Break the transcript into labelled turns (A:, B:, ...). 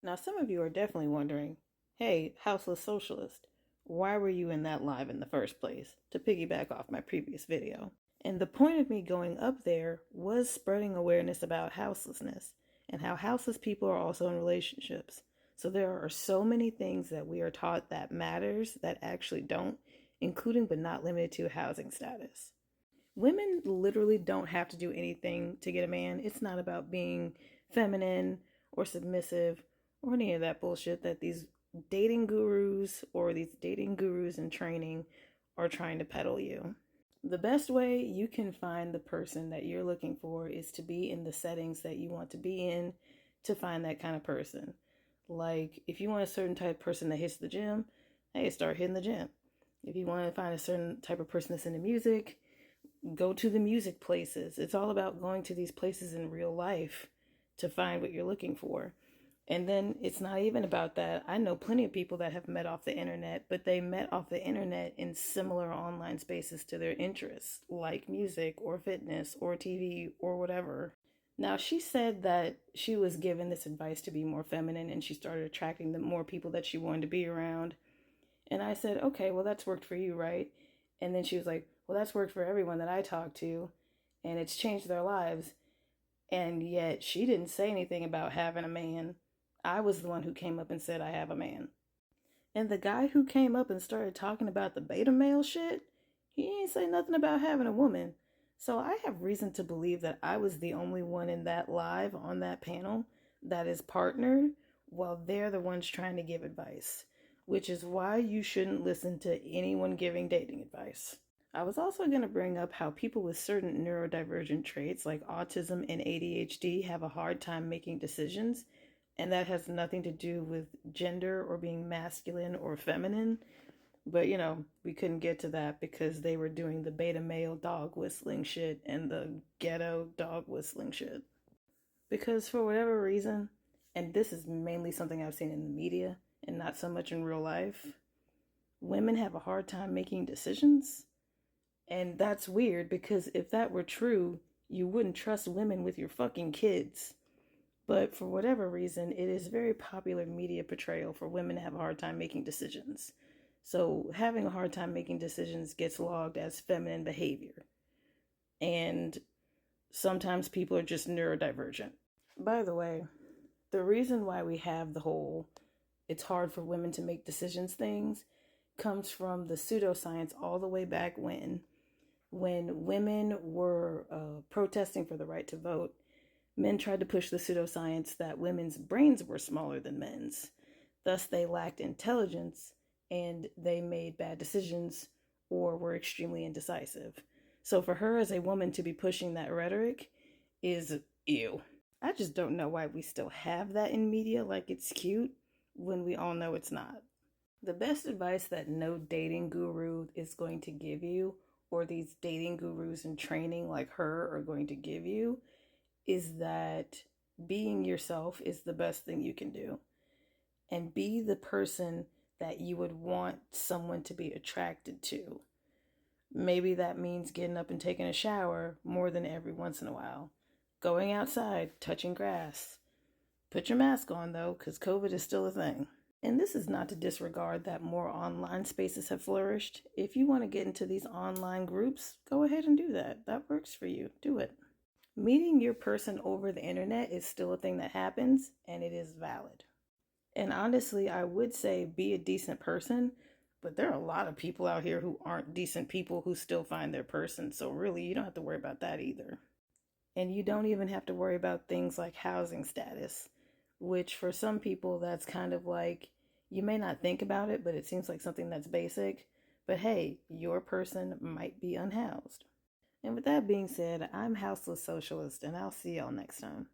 A: Now, some of you are definitely wondering, hey, houseless socialist, why were you in that live in the first place? To piggyback off my previous video. And the point of me going up there was spreading awareness about houselessness and how houseless people are also in relationships. So there are so many things that we are taught that matters that actually don't, including but not limited to housing status. Women literally don't have to do anything to get a man. It's not about being feminine or submissive or any of that bullshit that these dating gurus or these dating gurus in training are trying to peddle you. The best way you can find the person that you're looking for is to be in the settings that you want to be in to find that kind of person. Like, if you want a certain type of person that hits the gym, hey, start hitting the gym. If you want to find a certain type of person that's into music, go to the music places. It's all about going to these places in real life to find what you're looking for. And then it's not even about that. I know plenty of people that have met off the internet, but they met off the internet in similar online spaces to their interests, like music or fitness or TV or whatever. Now, she said that she was given this advice to be more feminine and she started attracting the more people that she wanted to be around. And I said, okay, well, that's worked for you, right? And then she was like, well, that's worked for everyone that I talked to, and it's changed their lives. And yet she didn't say anything about having a man. I was the one who came up and said, I have a man. And the guy who came up and started talking about the beta male shit, he ain't say nothing about having a woman. So I have reason to believe that I was the only one in that live on that panel that is partnered while they're the ones trying to give advice, which is why you shouldn't listen to anyone giving dating advice. I was also going to bring up how people with certain neurodivergent traits like autism and ADHD have a hard time making decisions, and that has nothing to do with gender or being masculine or feminine. But we couldn't get to that because they were doing the beta male dog whistling shit and the ghetto dog whistling shit. Because for whatever reason, and this is mainly something I've seen in the media and not so much in real life, women have a hard time making decisions. And that's weird because if that were true, you wouldn't trust women with your fucking kids. But for whatever reason, it is very popular media portrayal for women to have a hard time making decisions. So having a hard time making decisions gets logged as feminine behavior. And sometimes people are just neurodivergent. By the way, the reason why we have the whole it's hard for women to make decisions things comes from the pseudoscience all the way back when women were protesting for the right to vote. Men tried to push the pseudoscience that women's brains were smaller than men's. Thus, they lacked intelligence and they made bad decisions or were extremely indecisive. So, for her as a woman to be pushing that rhetoric is ew. I just don't know why we still have that in media like it's cute when we all know it's not. The best advice that no dating guru is going to give you, or these dating gurus in training like her are going to give you, is that being yourself is the best thing you can do. And be the person that you would want someone to be attracted to. Maybe that means getting up and taking a shower more than every once in a while. Going outside, touching grass. Put your mask on though, because COVID is still a thing. And this is not to disregard that more online spaces have flourished. If you want to get into these online groups, go ahead and do that. That works for you. Do it. Meeting your person over the internet is still a thing that happens, and it is valid. And honestly, I would say be a decent person, but there are a lot of people out here who aren't decent people who still find their person. So really, you don't have to worry about that either. And you don't even have to worry about things like housing status, which for some people, that's kind of like, you may not think about it, but it seems like something that's basic. But hey, your person might be unhoused. And with that being said, I'm Houseless Socialist, and I'll see y'all next time.